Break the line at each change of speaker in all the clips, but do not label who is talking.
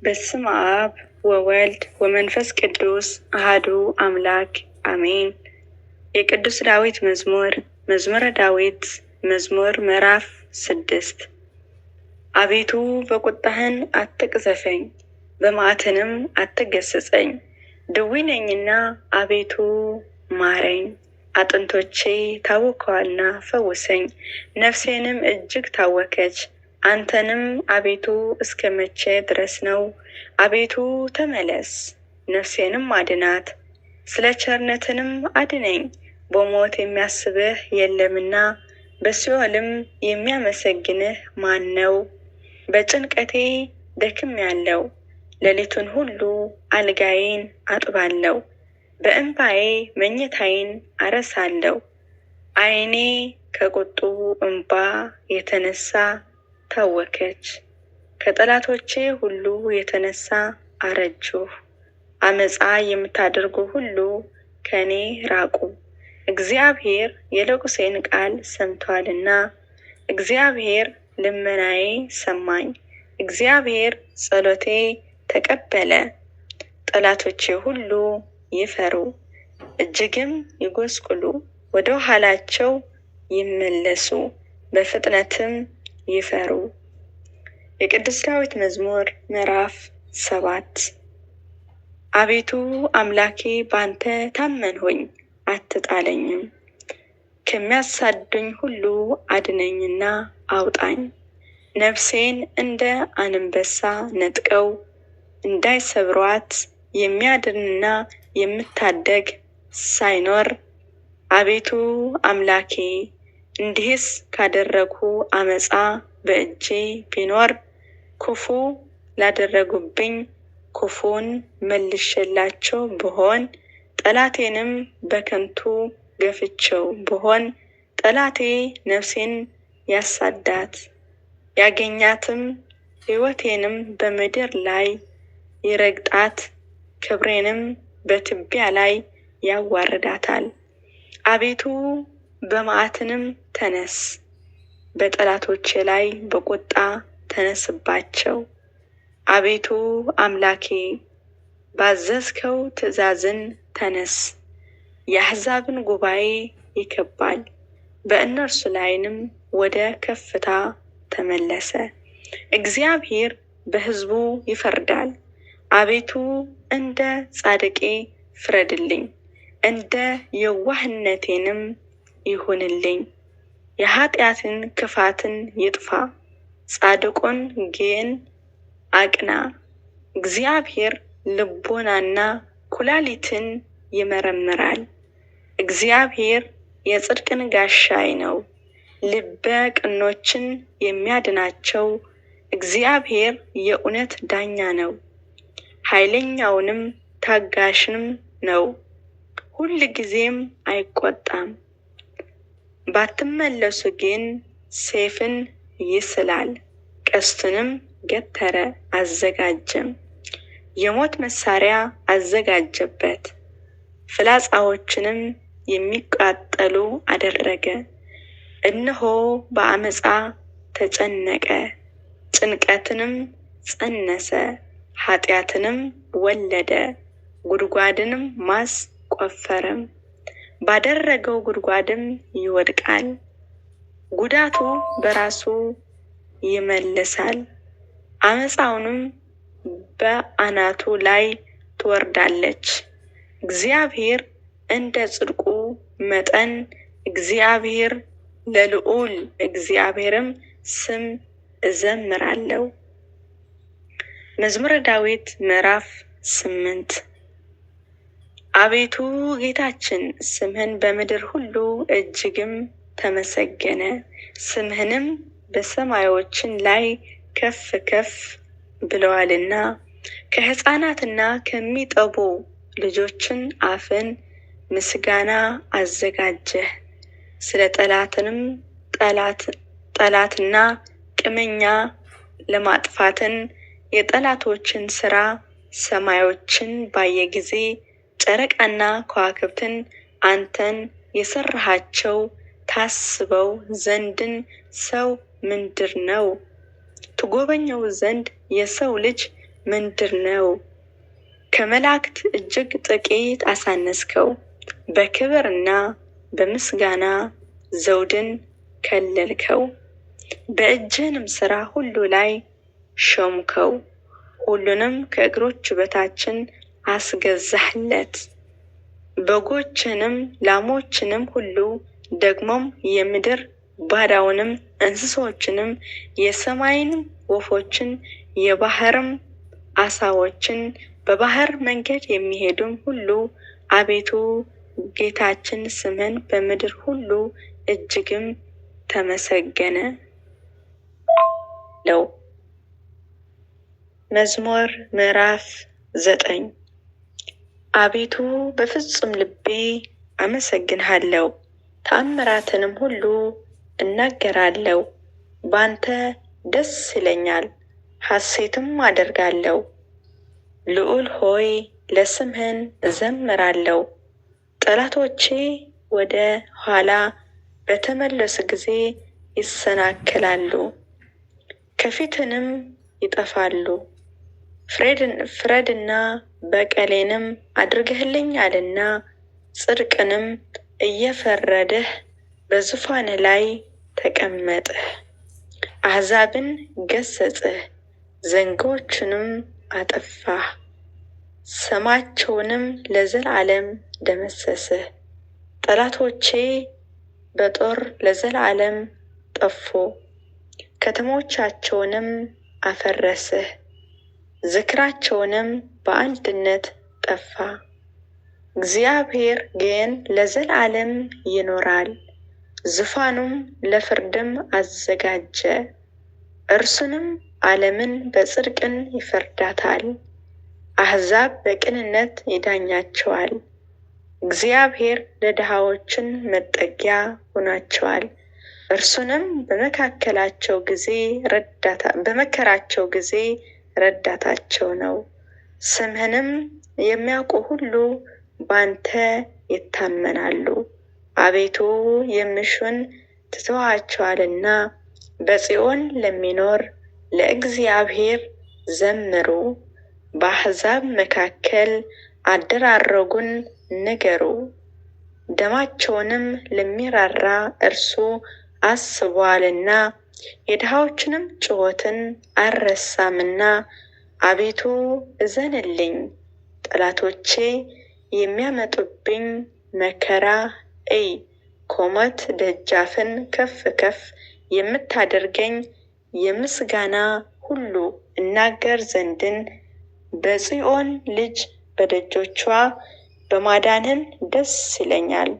በስመ አብ ወወልድ ወመንፈስ ቅዱስ አሐዱ አምላክ አሜን። የቅዱስ ዳዊት መዝሙር መዝሙረ ዳዊት መዝሙር ምዕራፍ 6 አቤቱ በቁጣህን አትቅዘፈኝ፣ በመዓትህም አትገሥጸኝ። ድውይ ነኝና አቤቱ ማረኝ። አጥንቶቼ ታውከዋልና ፈውሰኝ፣ ነፍሴንም እጅግ ታወከች። አንተንም አቤቱ እስከ መቼ ድረስ ነው? አቤቱ ተመለስ፣ ነፍሴንም አድናት። ስለ ቸርነትንም አድነኝ። በሞት የሚያስብህ የለምና በሲኦልም የሚያመሰግንህ ማን ነው? በጭንቀቴ ደክሜአለሁ፣ ሌሊቱን ሁሉ አልጋዬን አጥባለሁ። በእንባዬ መኝታዬን አረሳለሁ። ዓይኔ ከቁጡ እንባ የተነሳ ታወከች። ከጠላቶቼ ሁሉ የተነሳ አረጅሁ። አመፃ የምታደርጉ ሁሉ ከእኔ ራቁ። እግዚአብሔር የልቅሶዬን ቃል ሰምቶአልና፣ እግዚአብሔር ልመናዬ ሰማኝ። እግዚአብሔር ጸሎቴ ተቀበለ። ጠላቶቼ ሁሉ ይፈሩ፣ እጅግም ይጐስቍሉ፣ ወደ ኋላቸው ይመለሱ፣ በፍጥነትም ይፈሩ። የቅዱስ ዳዊት መዝሙር ምዕራፍ 7 አቤቱ አምላኬ ባንተ ታመንሁኝ፣ አትጣለኝም። ከሚያሳድዱኝ ሁሉ አድነኝና አውጣኝ። ነፍሴን እንደ አንበሳ ነጥቀው እንዳይሰብሯት የሚያድንና የምታደግ ሳይኖር፣ አቤቱ አምላኬ እንዲህስ ካደረግሁ አመፃ በእጄ ቢኖር፣ ክፉ ላደረጉብኝ ክፉን መልሼላቸው ብሆን፣ ጠላቴንም በከንቱ ገፍቼው ብሆን፣ ጠላቴ ነፍሴን ያሳዳት ያገኛትም፣ ሕይወቴንም በምድር ላይ ይረግጣት፣ ክብሬንም በትቢያ ላይ ያዋርዳታል። አቤቱ በመዓትህም ተነስ፣ በጠላቶቼ ላይ በቁጣ ተነስባቸው። አቤቱ አምላኬ ባዘዝከው ትእዛዝን ተነስ። የአሕዛብን ጉባኤ ይከብባል፣ በእነርሱ ላይም ወደ ከፍታ ተመለሰ። እግዚአብሔር በሕዝቡ ይፈርዳል። አቤቱ እንደ ጻድቄ ፍረድልኝ፣ እንደ የዋህነቴንም ይሁንልኝ። የኃጢአትን ክፋትን ይጥፋ፣ ጻድቁን ግን አቅና። እግዚአብሔር ልቡናና ኩላሊትን ይመረምራል። እግዚአብሔር የጽድቅን ጋሻዬ ነው፣ ልበ ቅኖችን የሚያድናቸው። እግዚአብሔር የእውነት ዳኛ ነው፣ ኃይለኛውንም ታጋሽንም ነው። ሁልጊዜም አይቆጣም። ባትመለሱ ግን ሰይፍን ይስላል፣ ቀስቱንም ገተረ አዘጋጀም። የሞት መሳሪያ አዘጋጀበት፣ ፍላጻዎችንም የሚቃጠሉ አደረገ። እነሆ በአመፃ ተጨነቀ፣ ጭንቀትንም ጸነሰ፣ ኃጢአትንም ወለደ። ጉድጓድንም ማስ ቆፈረም፣ ባደረገው ጉድጓድም ይወድቃል። ጉዳቱ በራሱ ይመለሳል፣ አመፃውንም በአናቱ ላይ ትወርዳለች። እግዚአብሔር እንደ ጽድቁ መጠን እግዚአብሔር ለልዑል እግዚአብሔርም ስም እዘምራለሁ። መዝሙረ ዳዊት ምዕራፍ 8 አቤቱ ጌታችን ስምህን በምድር ሁሉ እጅግም ተመሰገነ። ስምህንም በሰማዮችን ላይ ከፍ ከፍ ብለዋልና፣ ከሕፃናትና ከሚጠቡ ልጆችን አፍን ምስጋና አዘጋጀህ። ስለ ጠላትና ቅመኛ ለማጥፋትን የጠላቶችን ሥራ ሰማዮችን ባየ ጊዜ፣ ጨረቃና ከዋክብትን አንተን የሠራሃቸው ታስበው ዘንድን ሰው ምንድር ነው? ትጎበኘው ዘንድ የሰው ልጅ ምንድር ነው? ከመላእክት እጅግ ጥቂት አሳነስከው። በክብርና በምስጋና ዘውድን ከለልከው። በእጅህንም ሥራ ሁሉ ላይ ሾምከው። ሁሉንም ከእግሮቹ በታችን አስገዛህለት። በጎችንም ላሞችንም ሁሉ ደግሞም የምድር ባዳውንም እንስሶችንም የሰማይንም ወፎችን የባህርም አሳዎችን በባህር መንገድ የሚሄዱም ሁሉ አቤቱ ጌታችን ስምህን በምድር ሁሉ እጅግም ተመሰገነ ለው። መዝሙር ምዕራፍ 9 አቤቱ በፍጹም ልቤ አመሰግንሃለሁ፣ ተአምራትንም ሁሉ እናገራለሁ። ባንተ ደስ ይለኛል፣ ሐሴትም አደርጋለሁ። ልዑል ሆይ ለስምህን እዘምራለሁ። ጠላቶቼ ወደ ኋላ በተመለሱ ጊዜ ይሰናከላሉ፣ ከፊትህም ይጠፋሉ። ፍረድና በቀሌንም አድርገህልኛልና ጽድቅንም እየፈረድህ በዙፋንህ ላይ ተቀመጥህ። አሕዛብን ገሠጽህ፣ ዘንጎችንም አጠፋህ፣ ስማቸውንም ለዘላለም ደመሰስህ። ጠላቶቼ በጦር ለዘላለም ጠፉ፣ ከተሞቻቸውንም አፈረስህ፣ ዝክራቸውንም በአንድነት ጠፋ። እግዚአብሔር ግን ለዘላለም ይኖራል፣ ዙፋኑም ለፍርድም አዘጋጀ። እርሱንም ዓለምን በጽድቅን ይፈርዳታል፣ አሕዛብ በቅንነት ይዳኛቸዋል። እግዚአብሔር ለድሃዎችን መጠጊያ ሆናቸዋል፣ እርሱንም በመከራቸው ጊዜ ረዳታቸው ነው። ስምህንም የሚያውቁ ሁሉ ባንተ ይታመናሉ። አቤቱ የሚሹን ትተዋቸዋልና በጽዮን ለሚኖር ለእግዚአብሔር ዘምሩ። በአሕዛብ መካከል አደራረጉን ንገሩ። ደማቸውንም ለሚራራ እርሱ አስቧልና የድሃዎችንም ጩኸትን አልረሳምና። አቤቱ እዘንልኝ፣ ጠላቶቼ የሚያመጡብኝ መከራ እይ። ከሞት ደጃፍን ከፍ ከፍ የምታደርገኝ የምስጋና ሁሉ እናገር ዘንድን በጽዮን ልጅ በደጆቿ በማዳንህን ደስ ይለኛል።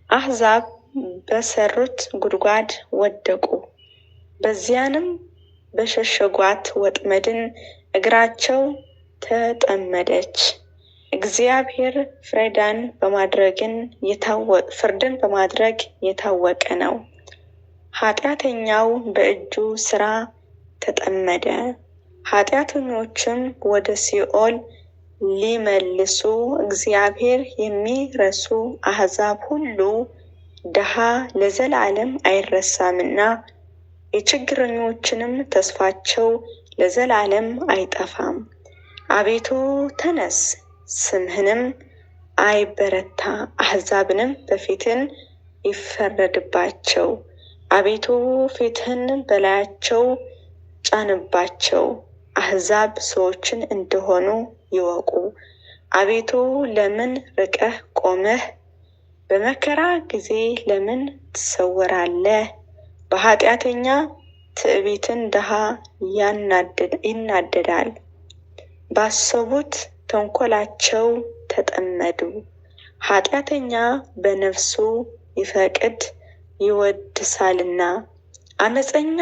አሕዛብ በሠሩት ጉድጓድ ወደቁ፣ በዚያንም በሸሸጓት ወጥመድን እግራቸው ተጠመደች። እግዚአብሔር ፍርድን በማድረግ የታወቀ ነው። ኃጢአተኛው በእጁ ሥራ ተጠመደ። ኃጢአተኞችም ወደ ሲኦል ሊመልሱ እግዚአብሔር የሚረሱ አሕዛብ ሁሉ ድሃ ለዘላለም አይረሳምና የችግረኞችንም ተስፋቸው ለዘላለም አይጠፋም። አቤቱ ተነስ፣ ስምህንም አይበረታ፣ አሕዛብንም በፊትህ ይፈረድባቸው። አቤቱ ፊትህን በላያቸው ጫንባቸው፣ አሕዛብ ሰዎችን እንደሆኑ ይወቁ። አቤቱ ለምን ርቀህ ቆመህ? በመከራ ጊዜ ለምን ትሰወራለህ? በኃጢአተኛ ትዕቢትን ድሃ ይናደዳል። ባሰቡት ተንኰላቸው ተጠመዱ። ኃጢአተኛ በነፍሱ ይፈቅድ ይወድሳልና ዓመፀኛ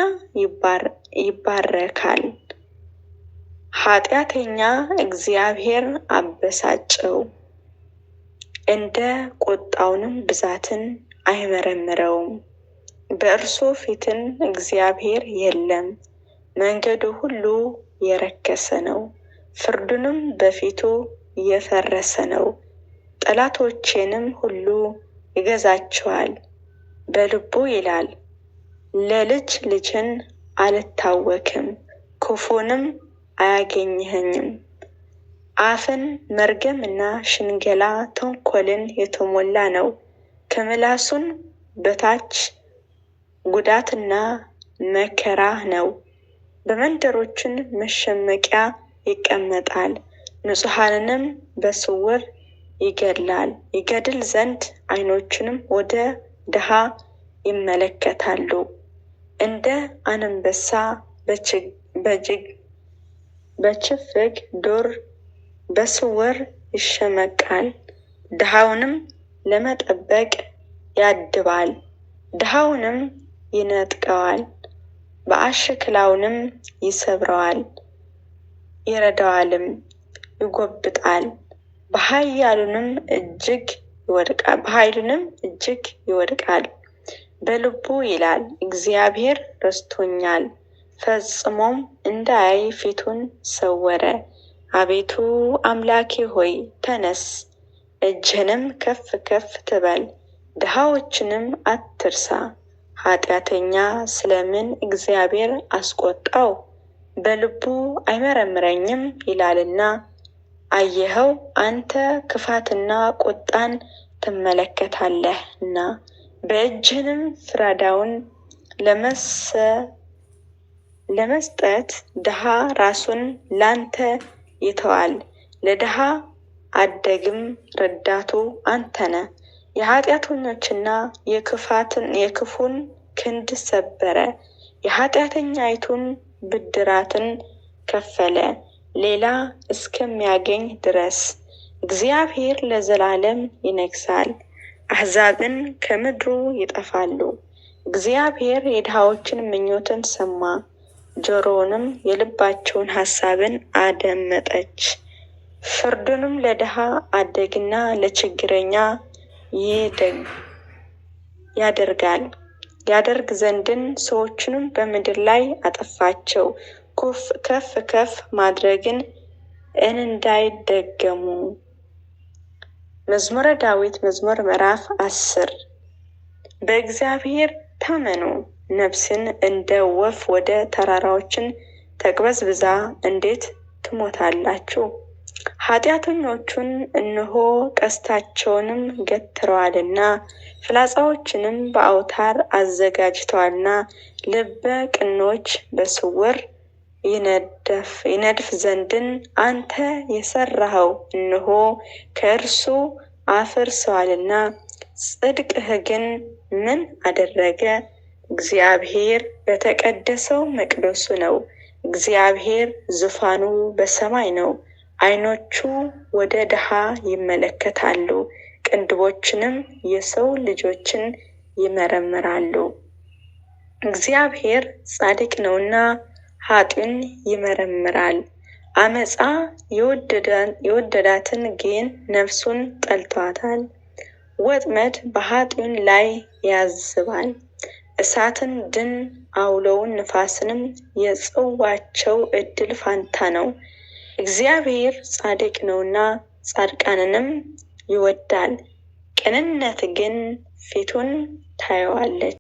ይባረካል። ኃጢአተኛ እግዚአብሔር አበሳጨው፣ እንደ ቁጣውንም ብዛትን አይመረምረውም። በእርሱ ፊትን እግዚአብሔር የለም። መንገዱ ሁሉ የረከሰ ነው፣ ፍርዱንም በፊቱ የፈረሰ ነው። ጠላቶቼንም ሁሉ ይገዛቸዋል። በልቡ ይላል፣ ለልጅ ልጅን አልታወክም፣ ክፉንም አያገኝህኝም። አፍን መርገምና ሽንገላ ተንኮልን የተሞላ ነው። ከምላሱን በታች ጉዳትና መከራ ነው። በመንደሮችን መሸመቂያ ይቀመጣል። ንጹሐንንም በስውር ይገድል ዘንድ ዓይኖቹንም ወደ ድሃ ይመለከታሉ። እንደ አንበሳ በችፍግ ዱር በስውር ይሸመቃል። ድሃውንም ለመጠበቅ ያድባል። ድሃውንም ይነጥቀዋል፣ በአሽክላውንም ይሰብረዋል፣ ይረዳዋልም፣ ይጎብጣል። በኃይሉንም እጅግ ይወድቃል። በልቡ ይላል እግዚአብሔር ረስቶኛል፣ ፈጽሞም እንዳያይ ፊቱን ሰወረ። አቤቱ አምላኬ ሆይ ተነስ፣ እጅህንም ከፍ ከፍ ትበል፣ ድሃዎችንም አትርሳ። ኃጢአተኛ ስለምን እግዚአብሔር አስቆጣው? በልቡ አይመረምረኝም ይላልና። አየኸው፣ አንተ ክፋትና ቁጣን ትመለከታለህና በእጅህንም ፍራዳውን ለመስጠት ድሃ ራሱን ላንተ ይተዋል። ለድሃ አደግም ረዳቱ አንተነ። የኃጢአተኞችና የክፉን ክንድ ሰበረ፣ የኃጢአተኛይቱን ብድራትን ከፈለ፣ ሌላ እስከሚያገኝ ድረስ። እግዚአብሔር ለዘላለም ይነግሣል፣ አሕዛብን ከምድሩ ይጠፋሉ። እግዚአብሔር የድሃዎችን ምኞትን ሰማ፣ ጆሮውንም የልባቸውን ሐሳብን አደመጠች። ፍርዱንም ለድሃ አደግና ለችግረኛ ያደርግ ዘንድን ሰዎቹንም በምድር ላይ አጠፋቸው፣ ከፍ ከፍ ማድረግን እንዳይደገሙ። መዝሙረ ዳዊት መዝሙር ምዕራፍ 10 በእግዚአብሔር ታመኑ፣ ነፍስን እንደ ወፍ ወደ ተራራዎችን ተቅበዝብዛ እንዴት ትሞታላችሁ? ኃጢአተኞቹን እነሆ ቀስታቸውንም ገትረዋልና ፍላጻዎችንም በአውታር አዘጋጅተዋልና። ልበ ቅኖች በስውር ይነድፍ ዘንድን አንተ የሰራኸው እነሆ ከእርሱ አፍርሰዋልና። ጽድቅህ ግን ምን አደረገ? እግዚአብሔር በተቀደሰው መቅደሱ ነው። እግዚአብሔር ዙፋኑ በሰማይ ነው። ዓይኖቹ ወደ ድሃ ይመለከታሉ፣ ቅንድቦችንም የሰው ልጆችን ይመረምራሉ። እግዚአብሔር ጻድቅ ነውና ኃጥኡን ይመረምራል። አመፃ የወደዳትን ግን ነፍሱን ጠልቷታል። ወጥመድ በኃጥኡን ላይ ያዝባል። እሳትን ድን አውሎውን ንፋስንም የጽዋቸው ዕድል ፋንታ ነው። እግዚአብሔር ጻድቅ ነውና ጻድቃንንም ይወዳል፣ ቅንነት ግን ፊቱን ታየዋለች።